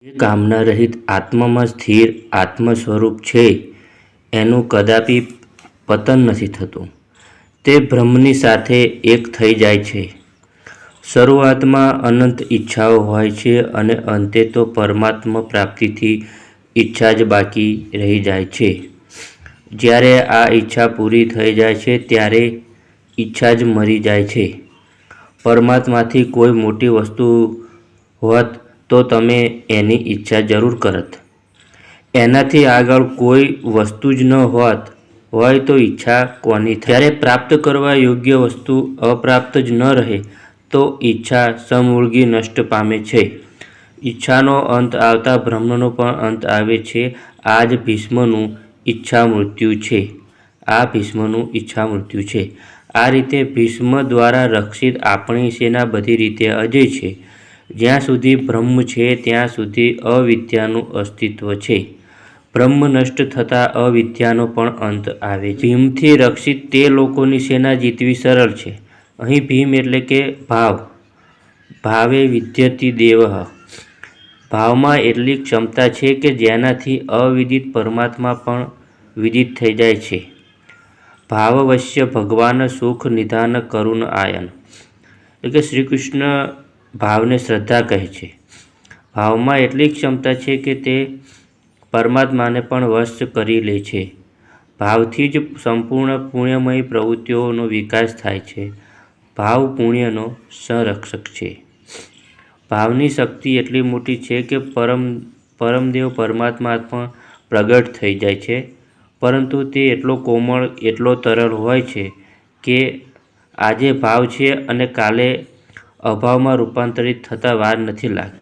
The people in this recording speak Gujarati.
જે કામના રહિત આત્મામાં સ્થિર આત્મ સ્વરૂપ છે એનું કદાપી પતન નથી થતું. તે બ્રહ્મની સાથે એક થઈ જાય છે. શરૂઆતમાં અનંત ઈચ્છાઓ હોય છે અને અંતે તો પરમાત્મા પ્રાપ્તિથી ઈચ્છા જ બાકી રહી જાય છે. જ્યારે આ ઈચ્છા પૂરી થઈ જાય છે ત્યારે ઈચ્છા જ મરી જાય છે. પરમાત્માથી કોઈ મોટી વસ્તુ હોત તો તમે એની ઈચ્છા જરૂર કરત. એનાથી આગળ કોઈ વસ્તુ જ ન હોત હોય તો ઈચ્છા કોની થાય? જ્યારે પ્રાપ્ત કરવા યોગ્ય વસ્તુ અપ્રાપ્ત જ ન રહે તો ઈચ્છા સમૂળગી નષ્ટ પામે છે. ઈચ્છાનો અંત આવતા બ્રહ્મનો પણ અંત આવે છે. આ જ ભીષ્મનું ઈચ્છા મૃત્યુ છે. આ રીતે ભીષ્મ દ્વારા રક્ષિત આપણી સેના બધી રીતે અજય છે. જ્યાં સુધી બ્રહ્મ છે ત્યાં સુધી અવિદ્યાનું અસ્તિત્વ છે. બ્રહ્મ નષ્ટ થતાં અવિદ્યાનો પણ અંત આવે છે. ભીમથી રક્ષિત તે લોકોની સેના જીતવી સરળ છે. અહીં ભીમ એટલે કે ભાવ. ભાવે વિદ્યતે દેવઃ. ભાવમાં એટલી ક્ષમતા છે કે જેનાથી અવિદિત પરમાત્મા પણ વિદિત થઈ જાય છે. ભાવવશ્ય ભગવાન સુખ નિધાન કરુણ આયન. એટલે કે શ્રી કૃષ્ણ ભાવને શ્રદ્ધા કહે છે. ભાવમાં એટલી ક્ષમતા છે કે તે પરમાત્માને પણ વશ કરી લે છે. ભાવથી જ સંપૂર્ણ પુણ્યમય પ્રવૃત્તિઓનો વિકાસ થાય છે. ભાવ પુણ્યનો સંરક્ષક છે. ભાવની શક્તિ એટલી મોટી છે કે પરમદેવ પરમાત્મા પણ પ્રગટ થઈ જાય છે. પરંતુ તે એટલો કોમળ એટલો તરલ હોય છે કે આજે ભાવ છે અને કાલે અભાવમાં રૂપાંતરિત થતાં વાર નથી લાગતી.